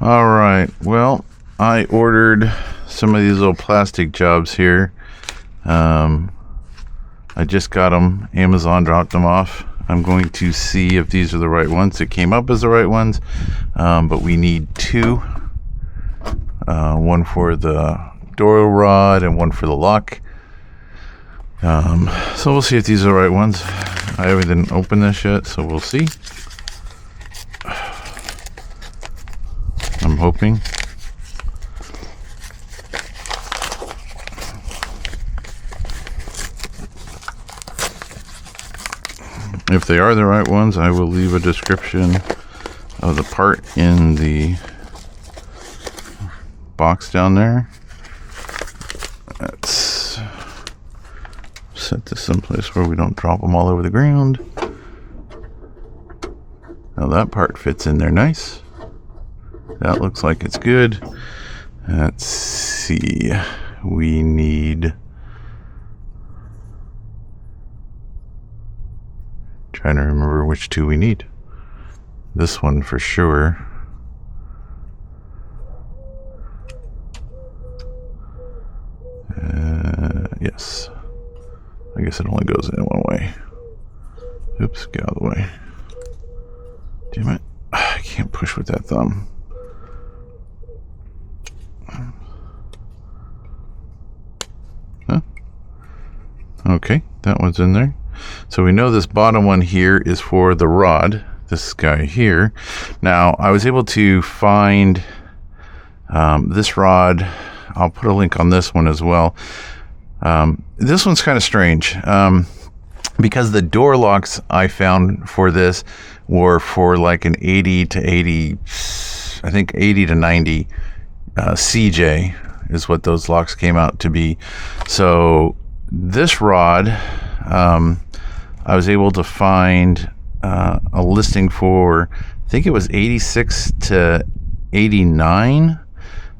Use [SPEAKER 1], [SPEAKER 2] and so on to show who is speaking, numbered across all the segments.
[SPEAKER 1] All right. Well, I ordered some of these little plastic jobs here. I just got them. Amazon dropped them off. I'm going to see if these are the right ones. It came up as the right ones, but we need two. One for the door rod and one for the lock. So we'll see if these are the right ones. I haven't opened this yet, so we'll see. I'm hoping. If they are the right ones, I will leave a description of the part in the box down there. Let's set this someplace where we don't drop them all over the ground. Now that part fits in there nice. That looks like it's good. Let's see. We need... Trying to remember which two we need. This one for sure. Yes. I guess it only goes in one way. Oops, get out of the way. Damn it. I can't push with that thumb. Huh? Okay, that one's in there. So we know this bottom one here is for the rod, this guy here. Now, I was able to find this rod. I'll put a link on this one as well. This one's kind of strange because the door locks I found for this were for like an 80 to 80, I think 80 to 90 CJ is what those locks came out to be. So this rod, I was able to find a listing for, I think it was 86 to 89.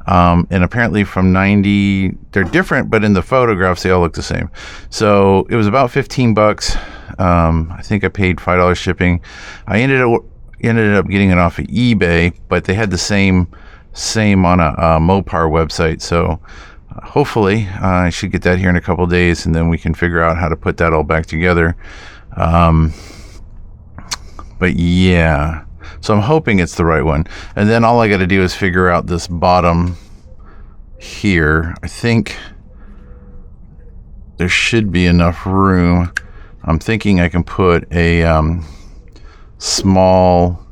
[SPEAKER 1] And apparently from 90, they're different, but in the photographs, they all look the same. So it was about $15. I think I paid $5 shipping. I ended up getting it off of eBay, but they had the same on a Mopar website. So hopefully I should get that here in a couple days, and then we can figure out how to put that all back together. But yeah, so I'm hoping it's the right one. And then all I got to do is figure out this bottom here. I think there should be enough room. I'm thinking I can put a small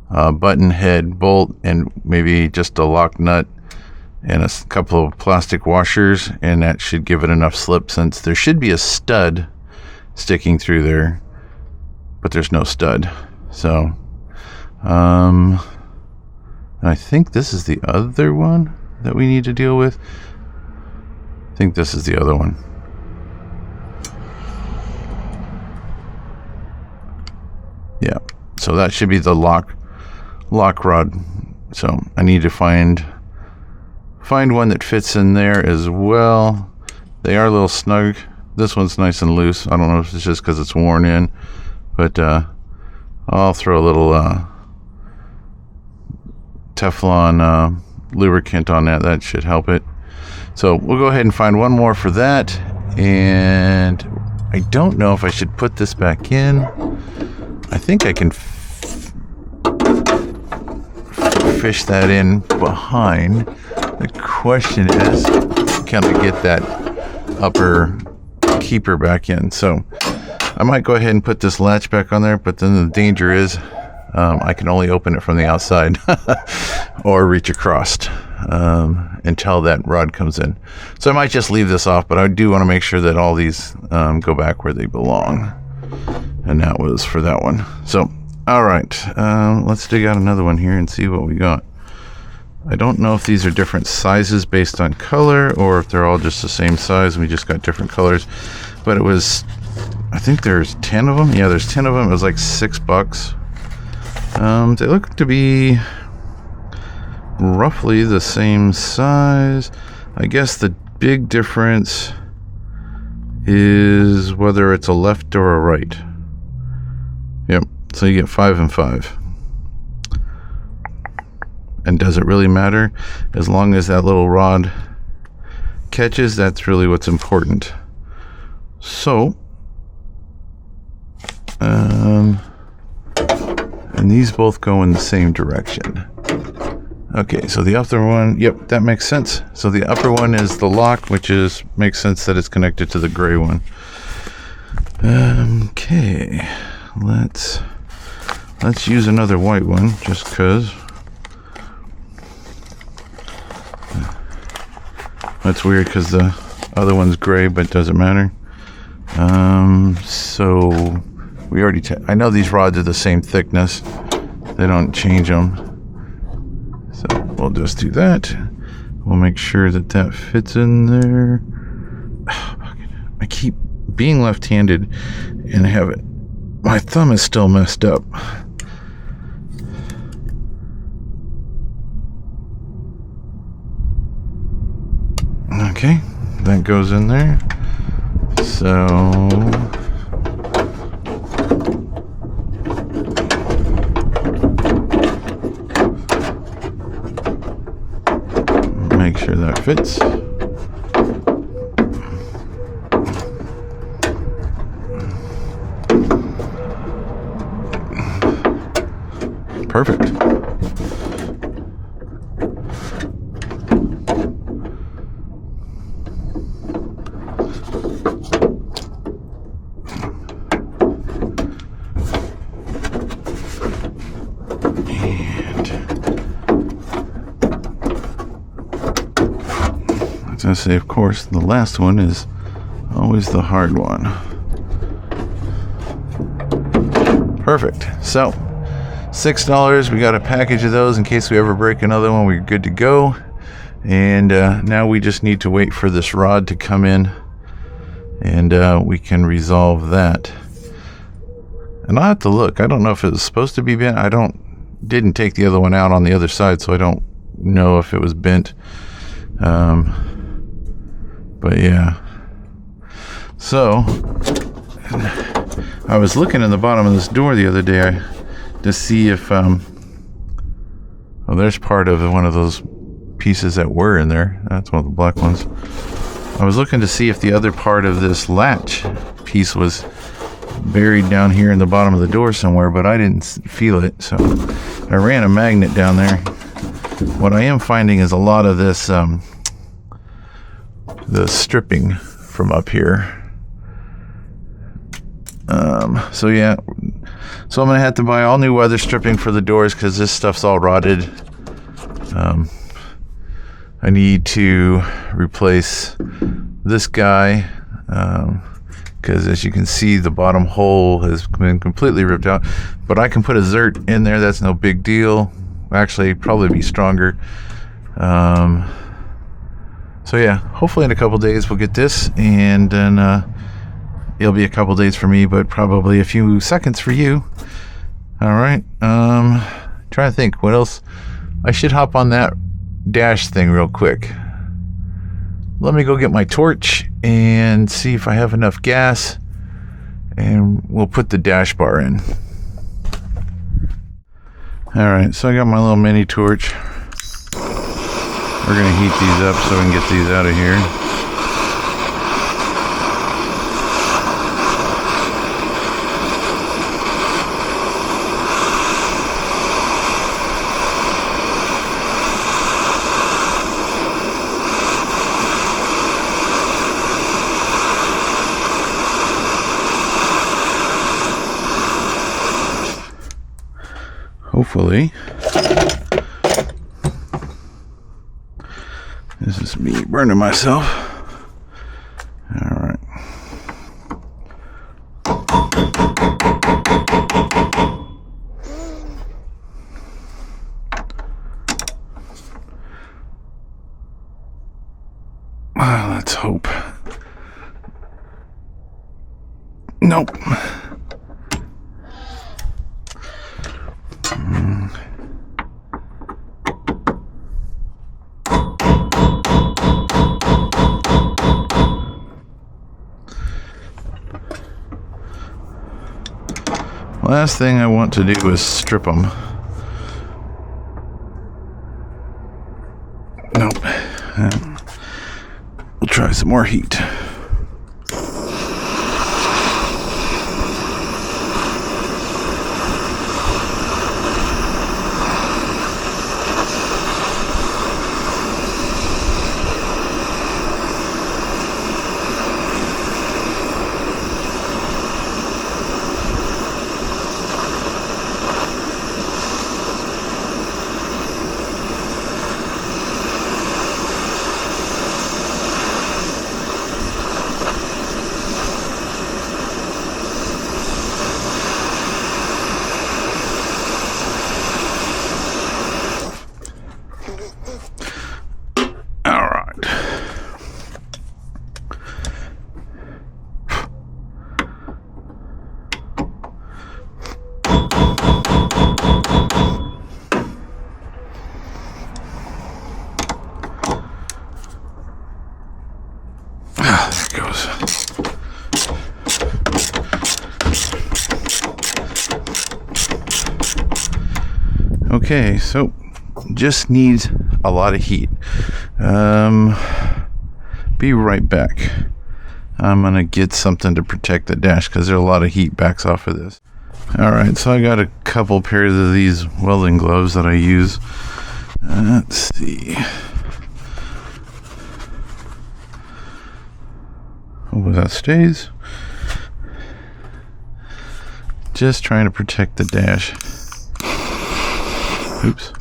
[SPEAKER 1] button head bolt and maybe just a lock nut and a couple of plastic washers, and that should give it enough slip, since there should be a stud sticking through there, but there's no stud. So I think this is the other one that we need to deal with. I think this is the other one. Yeah, so that should be the lock rod. So I need to find one that fits in there as well. They are a little snug. This one's nice and loose. I don't know if it's just because it's worn in, but I'll throw a little Teflon lubricant on that. That should help it. So we'll go ahead and find one more for that. And I don't know if I should put this back in. I think I can fish that in behind. The question is, can I get that upper keeper back in? So I might go ahead and put this latch back on there, but then the danger is I can only open it from the outside or reach across until that rod comes in. So I might just leave this off, but I do want to make sure that all these go back where they belong. And that was for that one. So, all right, let's dig out another one here and see what we got. I don't know if these are different sizes based on color or if they're all just the same size and we just got different colors. But it was, I think there's 10 of them. Yeah, there's 10 of them. It was like $6. They look to be roughly the same size. I guess the big difference is whether it's a left or a right. Yep, so you get 5 and 5. And does it really matter? As long as that little rod catches, that's really what's important. So, and these both go in the same direction. Okay, so the upper one, yep, that makes sense. So the upper one is the lock, which makes sense that it's connected to the gray one. Okay, let's use another white one just because. That's weird because the other one's gray, but doesn't matter. So we already, I know these rods are the same thickness. They don't change them. So we'll just do that. We'll make sure that that fits in there. I keep being left-handed and have it. My thumb is still messed up. Okay, that goes in there. So make sure that fits. Perfect. I say, of course, the last one is always the hard one. Perfect. So, $6. We got a package of those in case we ever break another one. We're good to go. And now we just need to wait for this rod to come in, and we can resolve that. And I'll have to look. I don't know if it was supposed to be bent. Didn't take the other one out on the other side, so I don't know if it was bent. But yeah, so I was looking in the bottom of this door the other day to see if oh, there's part of one of those pieces that were in there. That's one of the black ones. I was looking to see if the other part of this latch piece was buried down here in the bottom of the door somewhere, but I didn't feel it, so I ran a magnet down there. What I am finding is a lot of this the stripping from up here. So yeah, so I'm gonna have to buy all new weather stripping for the doors because this stuff's all rotted. I need to replace this guy because as you can see, the bottom hole has been completely ripped out, but I can put a zert in there. That's no big deal. Actually, probably be stronger. So yeah, hopefully in a couple days we'll get this, and then it'll be a couple days for me, but probably a few seconds for you. All right. Trying to think what else. I should hop on that dash thing real quick. Let me go get my torch and see if I have enough gas, and we'll put the dash bar in. All right, so I got my little mini torch. We're gonna heat these up so we can get these out of here. Hopefully. This is me burning myself. All right. Well, let's hope. Nope. Last thing I want to do is strip them. We'll try some more heat. Okay, so just needs a lot of heat. Be right back. I'm gonna get something to protect the dash because there's a lot of heat backs off of this. Alright, so I got a couple pairs of these welding gloves that I use. Let's see. Hope that stays. Just trying to protect the dash. Oops.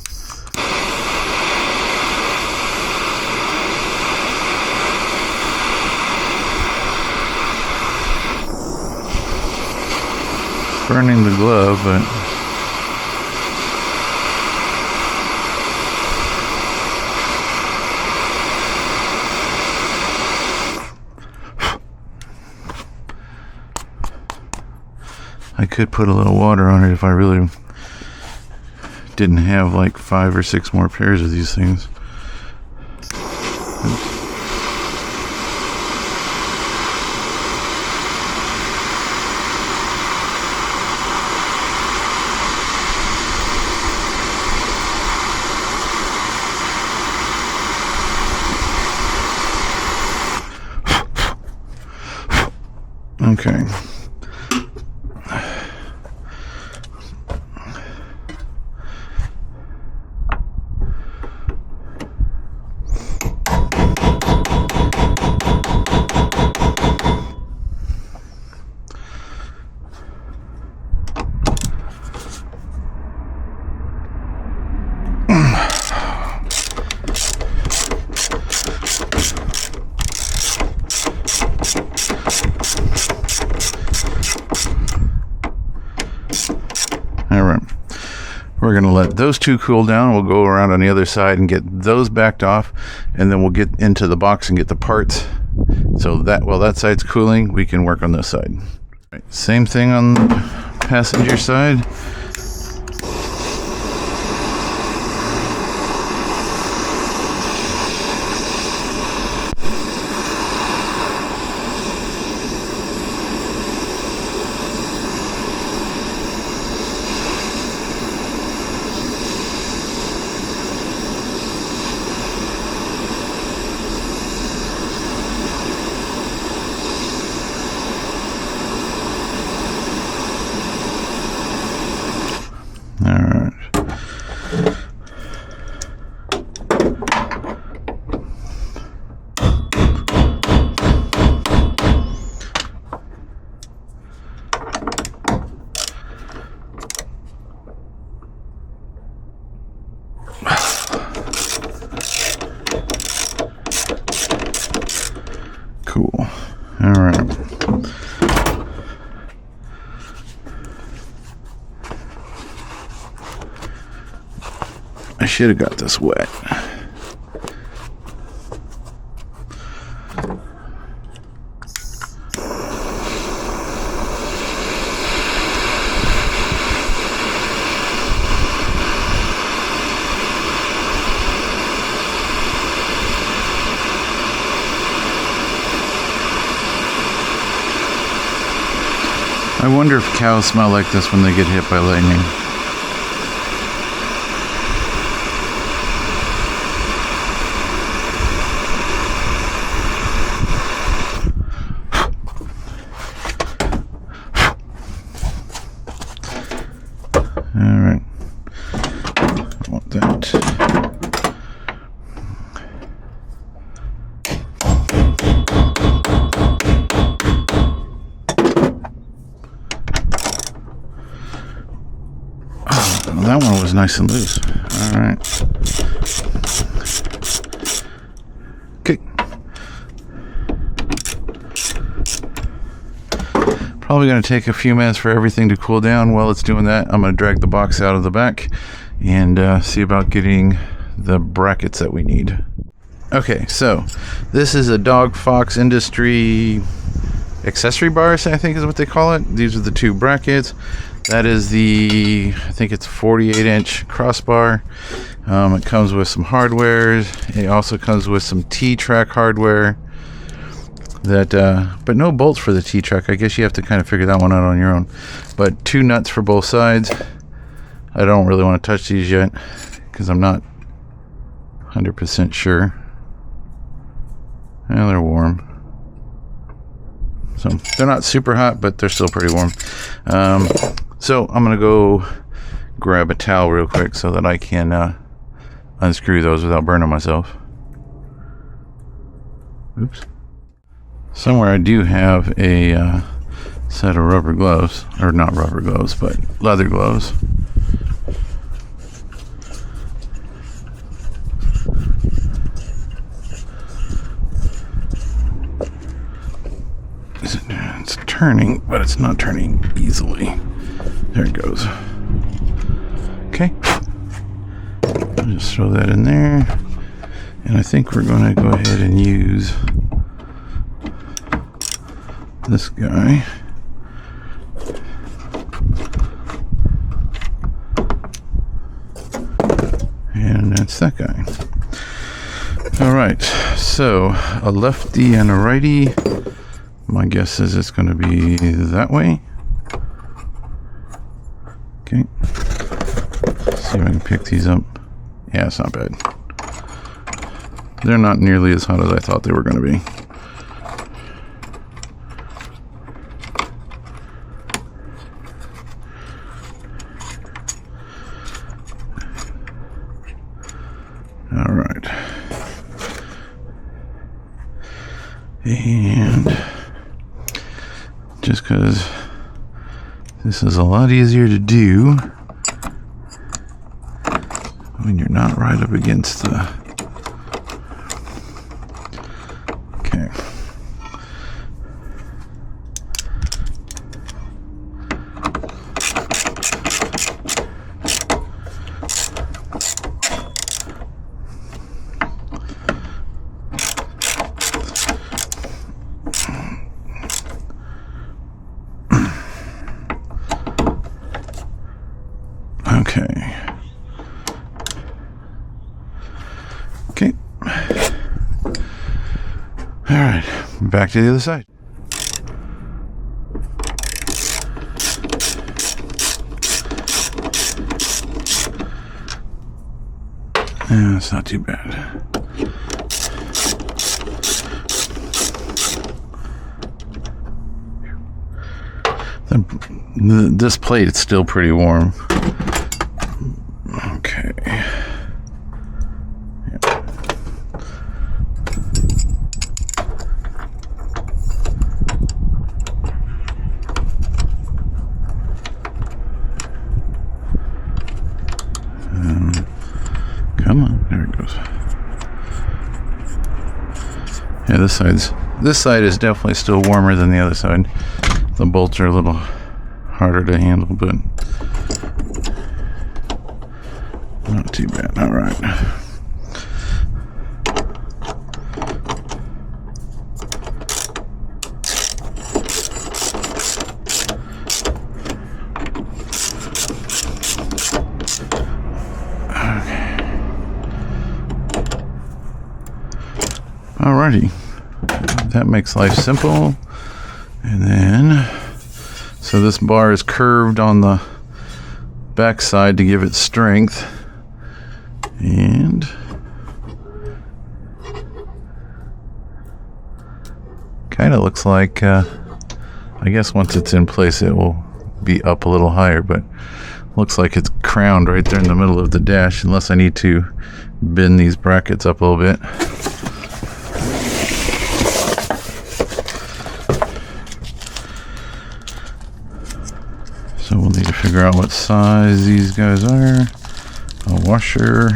[SPEAKER 1] Burning the glove, but I could put a little water on it if I really didn't have like 5 or 6 more pairs of these things. Oops. Okay. Alright, we're going to let those two cool down. We'll go around on the other side and get those backed off, and then we'll get into the box and get the parts. So that while that side's cooling, we can work on this side. Right, same thing on the passenger side. Alright. Cool. Alright. I should have got this wet. I wonder if cows smell like this when they get hit by lightning. that one was nice and loose. All right. Okay. Probably going to take a few minutes for everything to cool down. While it's doing that, I'm going to drag the box out of the back and see about getting the brackets that we need. Okay, so this is a Dog Fox Industry accessory bars, I think is what they call it. These are the two brackets. That is the, I think it's 48-inch crossbar. It comes with some hardware. It also comes with some T-track hardware. But no bolts for the T-track. I guess you have to kind of figure that one out on your own. But 2 nuts for both sides. I don't really want to touch these yet because I'm not 100% sure. And they're warm. So they're not super hot, but they're still pretty warm. So I'm gonna go grab a towel real quick so that I can unscrew those without burning myself. Oops. Somewhere I do have a set of rubber gloves, or not rubber gloves, but leather gloves. It's turning, but it's not turning easily. There it goes. Okay. I'll just throw that in there. And I think we're going to go ahead and use this guy. And that's that guy. All right, so a lefty and a righty. My guess is it's going to be that way. Okay. Let's see if I can pick these up. Yeah, it's not bad. They're not nearly as hot as I thought they were going to be. All right. And just because this is a lot easier to do when you're not right up against the... Okay. Okay. All right, back to the other side. Yeah, it's not too bad. This plate is still pretty warm. Okay. Come on, there it goes. Yeah, this side is definitely still warmer than the other side. The bolts are a little harder to handle, but not too bad. All right. Alrighty, that makes life simple. And then, so this bar is curved on the back side to give it strength, and kind of looks like I guess once it's in place it will be up a little higher, but looks like it's crowned right there in the middle of the dash, unless I need to bend these brackets up a little bit. So we'll need to figure figure out what size these guys are. A washer.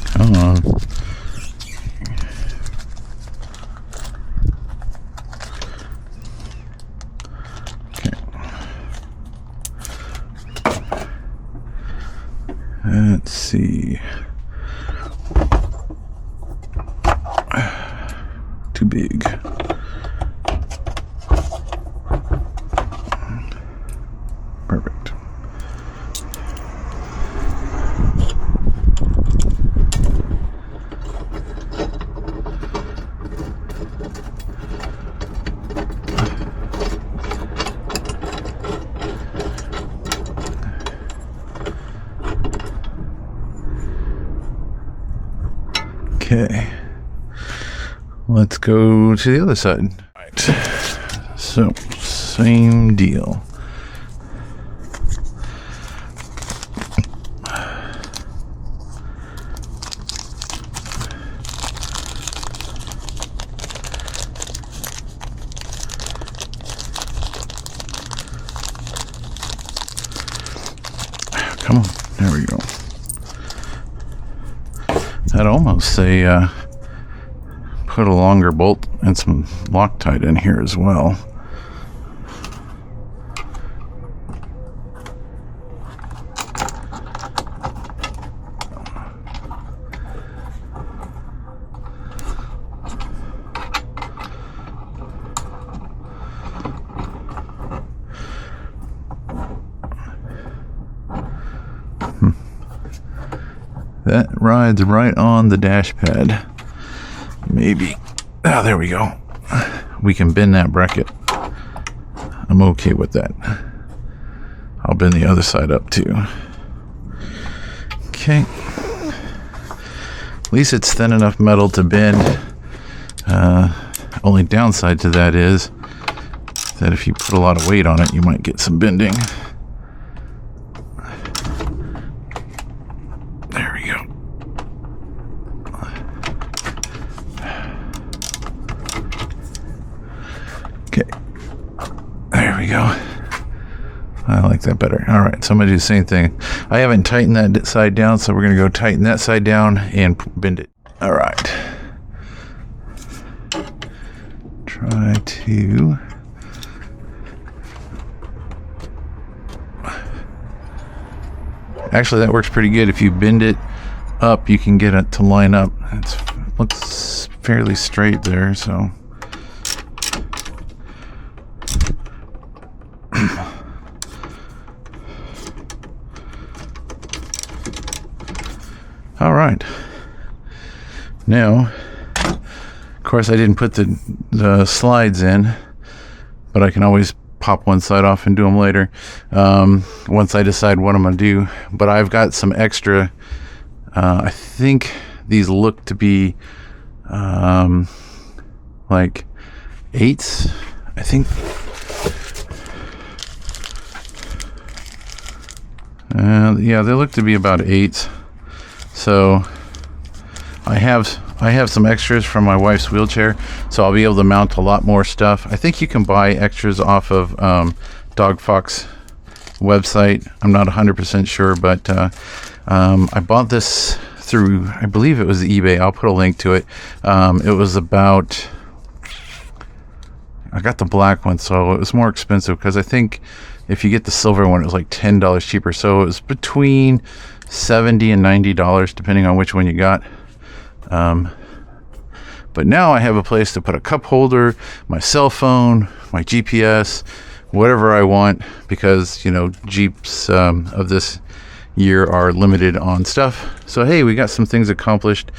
[SPEAKER 1] Come on. Okay. Let's see. Too big. Perfect. Okay. Let's go to the other side. Right. So, same deal. Come on. There we go. I'd almost say put a longer bolt and some Loctite in here as well. That rides right on the dash pad. Maybe. Ah, there we go. We can bend that bracket. I'm okay with that. I'll bend the other side up too. Okay. At least it's thin enough metal to bend. Only downside to that is that if you put a lot of weight on it, you might get some bending. There we go. I like that better. All right, so I'm gonna do the same thing. I haven't tightened that side down, so we're gonna go tighten that side down and bend it. All right. Try to. Actually, that works pretty good. If you bend it up, you can get it to line up. It looks fairly straight there, so. All right. Now, of course, I didn't put the slides in, but I can always pop one side off and do them later once I decide what I'm going to do. But I've got some extra. I think these look to be like 8s, I think. Yeah, they look to be about 8s. So I have some extras from my wife's wheelchair, so I'll be able to mount a lot more stuff. I think you can buy extras off of Dog Fox website. I'm not 100% sure, but I bought this through, I believe it was eBay. I'll put a link to it. It was about, I got the black one, so it was more expensive because I think if you get the silver one, it was like $10 cheaper. So it was between $70 and $90 depending on which one you got. But now I have a place to put a cup holder, my cell phone, my GPS, whatever I want, because Jeeps of this year are limited on stuff. So hey, we got some things accomplished.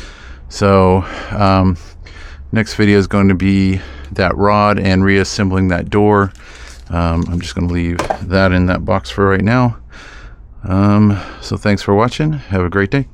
[SPEAKER 1] So next video is going to be that rod and reassembling that door. I'm just going to leave that in that box for right now. So thanks for watching. Have a great day.